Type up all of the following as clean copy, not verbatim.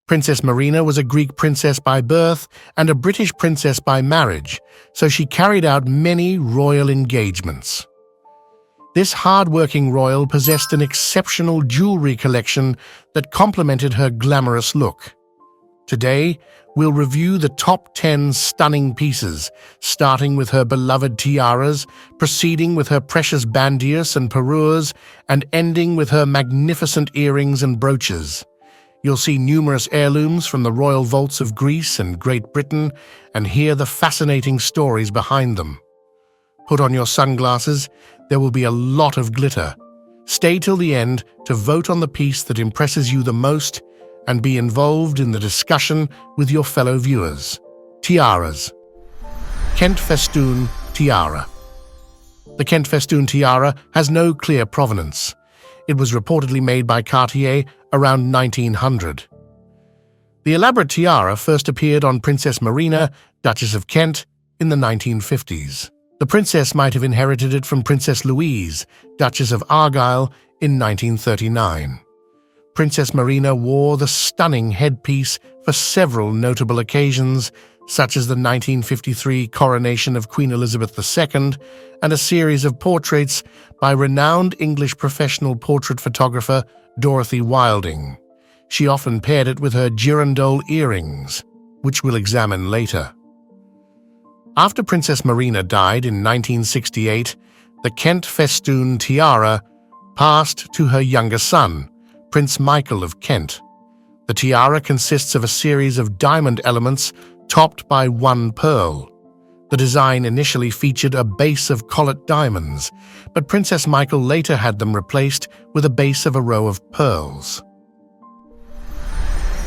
Princess Marina was a Greek princess by birth and a British princess by marriage, so she carried out many royal engagements. This hard-working royal possessed an exceptional jewelry collection that complemented her glamorous look. Today, we'll review the top 10 stunning pieces, starting with her beloved tiaras, proceeding with her precious bandeaus and parures, and ending with her magnificent earrings and brooches. You'll see numerous heirlooms from the royal vaults of Greece and Great Britain and hear the fascinating stories behind them. Put on your sunglasses, there will be a lot of glitter. Stay till the end to vote on the piece that impresses you the most and be involved in the discussion with your fellow viewers. Tiaras. Kent Festoon Tiara. The Kent Festoon Tiara has no clear provenance. It was reportedly made by Cartier around 1900. The elaborate tiara first appeared on Princess Marina, Duchess of Kent, in the 1950s. The princess might have inherited it from Princess Louise, Duchess of Argyll, in 1939. Princess Marina wore the stunning headpiece for several notable occasions, such as the 1953 coronation of Queen Elizabeth II and a series of portraits by renowned English professional portrait photographer Dorothy Wilding. She often paired it with her Girandole earrings, which we'll examine later. After Princess Marina died in 1968, the Kent Festoon Tiara passed to her younger son, Prince Michael of Kent. The tiara consists of a series of diamond elements topped by one pearl. The design initially featured a base of collet diamonds, but Princess Michael later had them replaced with a base of a row of pearls.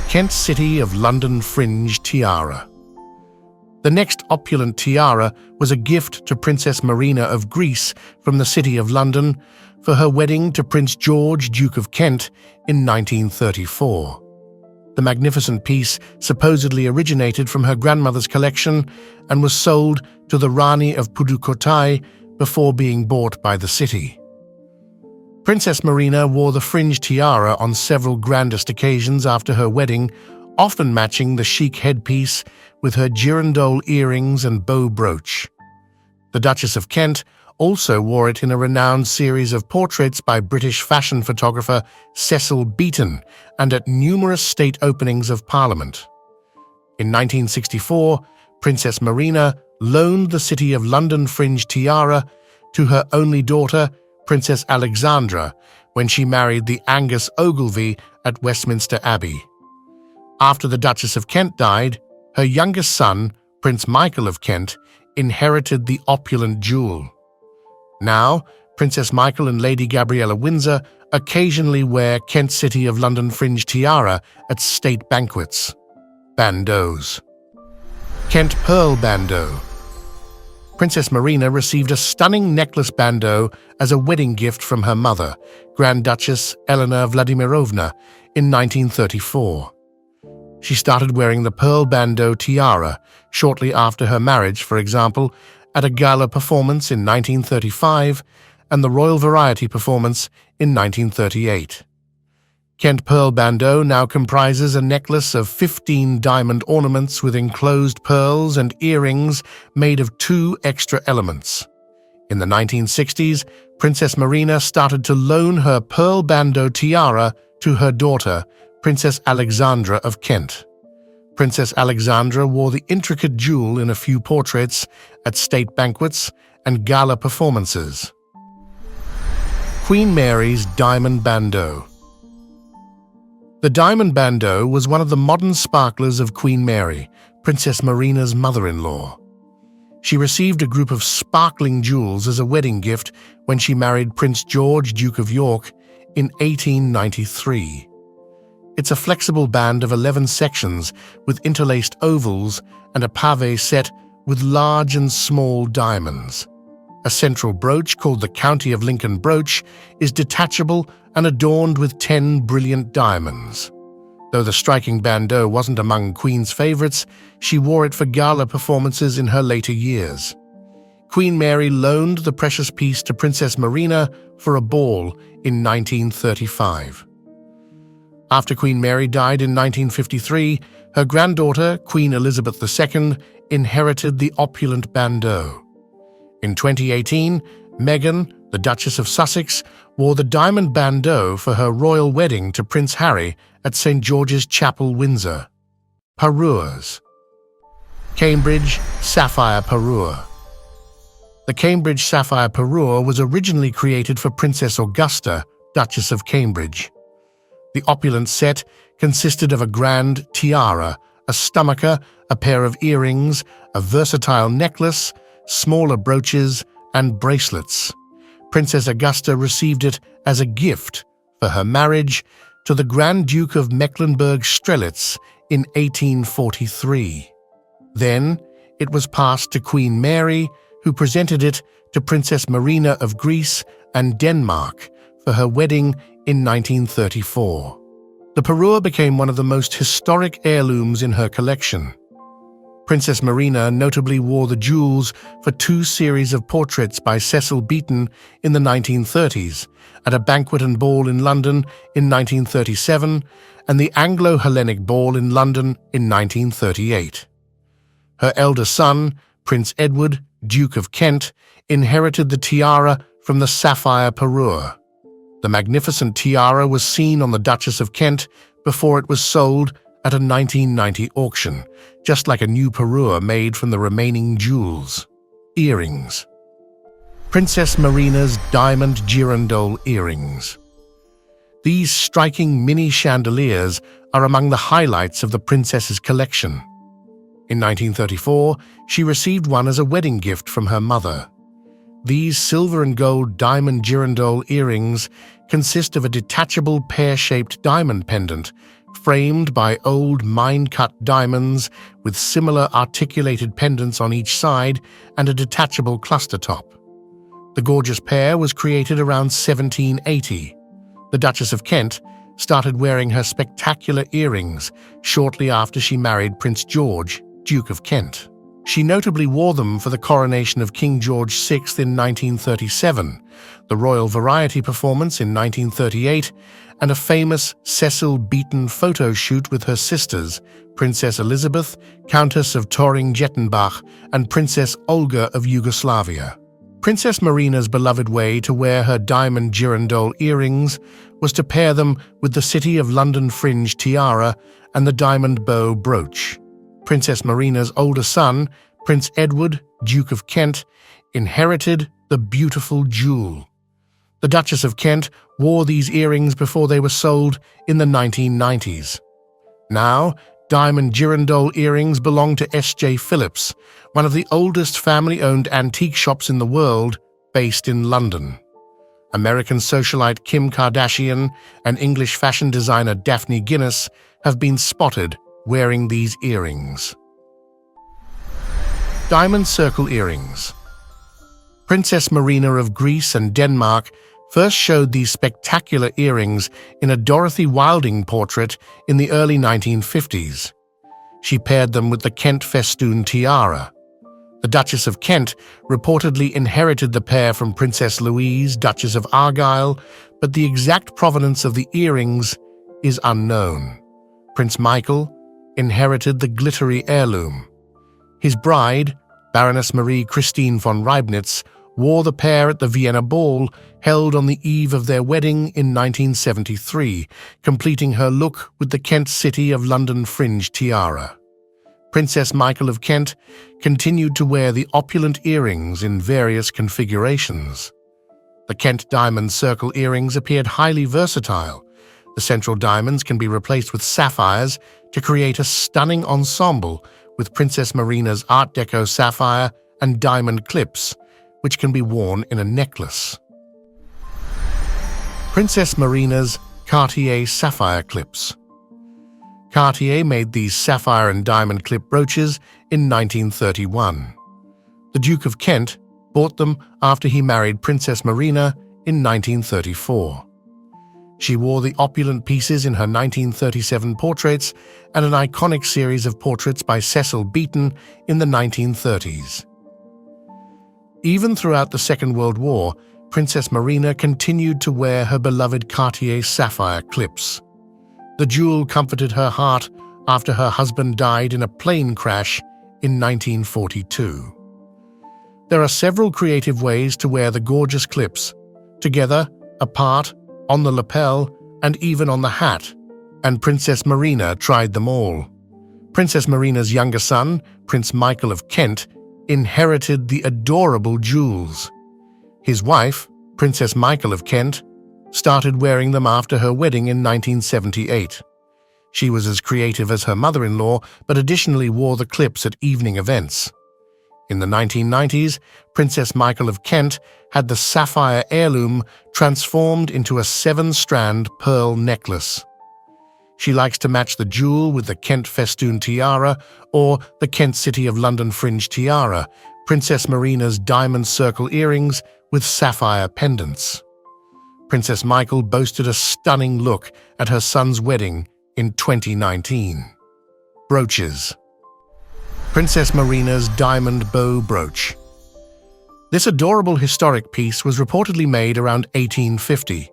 Kent City of London Fringe Tiara. The next opulent tiara was a gift to Princess Marina of Greece from the City of London for her wedding to Prince George, Duke of Kent, in 1934. The magnificent piece supposedly originated from her grandmother's collection and was sold to the Rani of Pudukkottai before being bought by the city. Princess Marina wore the fringe tiara on several grandest occasions after her wedding, often matching the chic headpiece with her girandole earrings and bow brooch. The Duchess of Kent also wore it in a renowned series of portraits by British fashion photographer Cecil Beaton and at numerous state openings of Parliament. In 1964, Princess Marina loaned the City of London fringe tiara to her only daughter, Princess Alexandra, when she married the Angus Ogilvy at Westminster Abbey. After the Duchess of Kent died, her youngest son, Prince Michael of Kent, inherited the opulent jewel. Now, Princess Michael and Lady Gabriella Windsor occasionally wear Kent City of London fringe tiara at state banquets. Bandeaus. Kent Pearl Bandeau. Princess Marina received a stunning necklace bandeau as a wedding gift from her mother, Grand Duchess Eleanor Vladimirovna, in 1934. She started wearing the pearl bandeau tiara shortly after her marriage, for example, at a gala performance in 1935 and the Royal Variety performance in 1938. Kent Pearl Bandeau now comprises a necklace of 15 diamond ornaments with enclosed pearls and earrings made of 2 extra elements. In the 1960s, Princess Marina started to loan her pearl bandeau tiara to her daughter, Princess Alexandra of Kent. Princess Alexandra wore the intricate jewel in a few portraits at state banquets and gala performances. Queen Mary's Diamond Bandeau. The diamond bandeau was one of the modern sparklers of Queen Mary, Princess Marina's mother-in-law. She received a group of sparkling jewels as a wedding gift when she married Prince George, Duke of York, in 1893. It's a flexible band of 11 sections with interlaced ovals and a pavé set with large and small diamonds. A central brooch called the County of Lincoln brooch is detachable and adorned with 10 brilliant diamonds. Though the striking bandeau wasn't among Queen's favorites, she wore it for gala performances in her later years. Queen Mary loaned the precious piece to Princess Marina for a ball in 1935. After Queen Mary died in 1953, her granddaughter, Queen Elizabeth II, inherited the opulent Bandeau. In 2018, Meghan, the Duchess of Sussex, wore the diamond bandeau for her royal wedding to Prince Harry at St. George's Chapel, Windsor. Parures. Cambridge Sapphire Parure. The Cambridge Sapphire Parure was originally created for Princess Augusta, Duchess of Cambridge. The opulent set consisted of a grand tiara, a stomacher, a pair of earrings, a versatile necklace, smaller brooches, and bracelets. Princess Augusta received it as a gift for her marriage to the Grand Duke of Mecklenburg-Strelitz in 1843. Then it was passed to Queen Mary, who presented it to Princess Marina of Greece and Denmark for her wedding in 1934. The parure became one of the most historic heirlooms in her collection. Princess Marina notably wore the jewels for two series of portraits by Cecil Beaton in the 1930s, at a banquet and ball in London in 1937 and the Anglo-Hellenic Ball in London in 1938. Her elder son, Prince Edward, Duke of Kent, inherited the tiara from the Sapphire Parure. The magnificent tiara was seen on the Duchess of Kent before it was sold at a 1990 auction, just like a new parure made from the remaining jewels. Earrings. Princess Marina's diamond girandole earrings. These striking mini chandeliers are among the highlights of the princess's collection. In 1934, she received one as a wedding gift from her mother. These silver and gold diamond girandole earrings consist of a detachable pear-shaped diamond pendant framed by old mine-cut diamonds with similar articulated pendants on each side and a detachable cluster top. The gorgeous pair was created around 1780. The Duchess of Kent started wearing her spectacular earrings shortly after she married Prince George, Duke of Kent. She notably wore them for the coronation of King George VI in 1937, the Royal Variety performance in 1938, and a famous Cecil Beaton photo shoot with her sisters, Princess Elizabeth, Countess of Thoring-Jettenbach, and Princess Olga of Yugoslavia. Princess Marina's beloved way to wear her diamond girandole earrings was to pair them with the City of London Fringe tiara and the diamond bow brooch. Princess Marina's older son, Prince Edward, Duke of Kent, inherited the beautiful jewel. The Duchess of Kent wore these earrings before they were sold in the 1990s. Now, diamond girandole earrings belong to S.J. Phillips, one of the oldest family-owned antique shops in the world, based in London. American socialite Kim Kardashian and English fashion designer Daphne Guinness have been spotted wearing these earrings. Diamond circle earrings. Princess Marina of Greece and Denmark first showed these spectacular earrings in a Dorothy Wilding portrait in the early 1950s. She paired them with the Kent Festoon Tiara. The Duchess of Kent reportedly inherited the pair from Princess Louise, Duchess of Argyll, but the exact provenance of the earrings is unknown. Prince Michael inherited the glittery heirloom. His bride, Baroness Marie Christine von Reibnitz, wore the pair at the Vienna Ball held on the eve of their wedding in 1973, completing her look with the Kent City of London Fringe tiara. Princess Michael of Kent continued to wear the opulent earrings in various configurations. The Kent diamond circle earrings appeared highly versatile. The central diamonds can be replaced with sapphires to create a stunning ensemble with Princess Marina's Art Deco sapphire and diamond clips, which can be worn in a necklace. Princess Marina's Cartier sapphire clips. Cartier made these sapphire and diamond clip brooches in 1931. The Duke of Kent bought them after he married Princess Marina in 1934. She wore the opulent pieces in her 1937 portraits and an iconic series of portraits by Cecil Beaton in the 1930s. Even throughout the Second World War, Princess Marina continued to wear her beloved Cartier sapphire clips. The jewel comforted her heart after her husband died in a plane crash in 1942. There are several creative ways to wear the gorgeous clips, together, apart, on the lapel, and even on the hat, and Princess Marina tried them all. Princess Marina's younger son, Prince Michael of Kent, inherited the adorable jewels. His wife, Princess Michael of Kent, started wearing them after her wedding in 1978. She was as creative as her mother-in-law, but additionally wore the clips at evening events. In the 1990s, Princess Michael of Kent had the Sapphire heirloom transformed into a 7-strand pearl necklace. She likes to match the jewel with the Kent Festoon Tiara or the Kent City of London Fringe Tiara, Princess Marina's diamond circle earrings with sapphire pendants. Princess Michael boasted a stunning look at her son's wedding in 2019. Brooches. Princess Marina's diamond bow brooch. This adorable historic piece was reportedly made around 1850.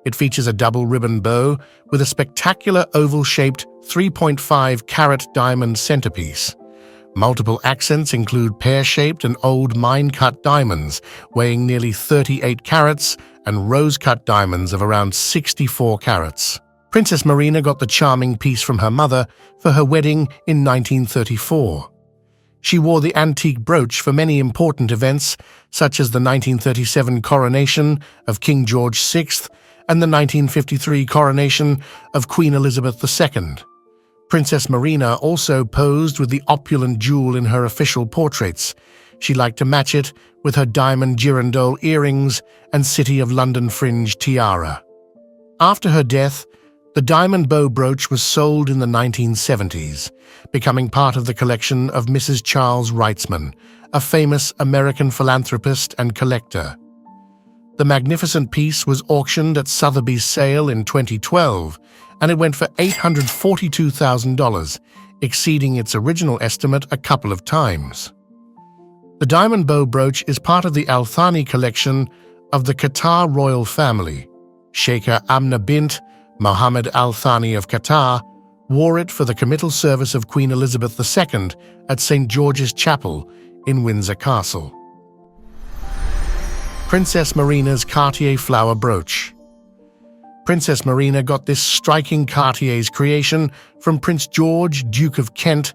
It features a double ribbon bow with a spectacular oval-shaped 3.5-carat diamond centerpiece. Multiple accents include pear-shaped and old mine-cut diamonds weighing nearly 38 carats and rose-cut diamonds of around 64 carats. Princess Marina got the charming piece from her mother for her wedding in 1934. She wore the antique brooch for many important events, such as the 1937 coronation of King George VI and the 1953 coronation of Queen Elizabeth II. Princess Marina also posed with the opulent jewel in her official portraits. She liked to match it with her diamond Girandole earrings and City of London Fringe tiara. After her death, the diamond bow brooch was sold in the 1970s, becoming part of the collection of Mrs. Charles Wrightsman, a famous American philanthropist and collector. The magnificent piece was auctioned at Sotheby's sale in 2012, and it went for $842,000, exceeding its original estimate a couple of times. The diamond bow brooch is part of the Al Thani collection of the Qatar royal family. Sheikha Amna bint Mohammed Al Thani of Qatar wore it for the committal service of Queen Elizabeth II at St. George's Chapel in Windsor Castle. Princess Marina's Cartier flower brooch. Princess Marina got this striking Cartier's creation from Prince George, Duke of Kent,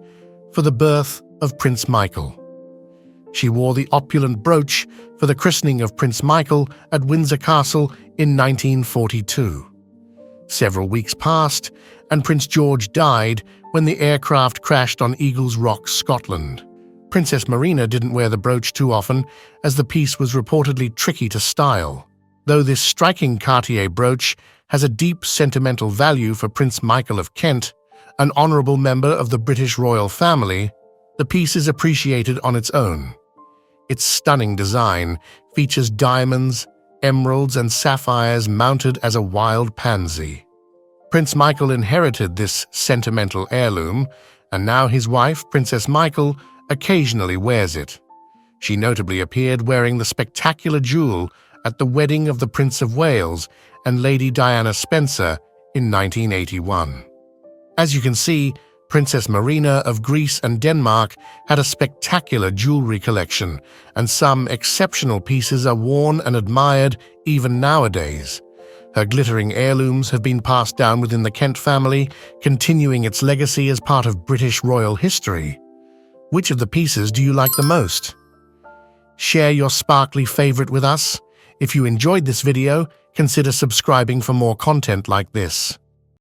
for the birth of Prince Michael. She wore the opulent brooch for the christening of Prince Michael at Windsor Castle in 1942. Several weeks passed, and Prince George died when the aircraft crashed on Eagles Rock, Scotland. Princess Marina didn't wear the brooch too often, as the piece was reportedly tricky to style. Though this striking Cartier brooch has a deep sentimental value for Prince Michael of Kent, an honourable member of the British royal family, the piece is appreciated on its own. Its stunning design features diamonds, emeralds, and sapphires mounted as a wild pansy. Prince Michael inherited this sentimental heirloom, and now his wife, Princess Michael, occasionally wears it. She notably appeared wearing the spectacular jewel at the wedding of the Prince of Wales and Lady Diana Spencer in 1981. As you can see, Princess Marina of Greece and Denmark had a spectacular jewelry collection, and some exceptional pieces are worn and admired even nowadays. Her glittering heirlooms have been passed down within the Kent family, continuing its legacy as part of British royal history. Which of the pieces do you like the most? Share your sparkly favorite with us. If you enjoyed this video, consider subscribing for more content like this.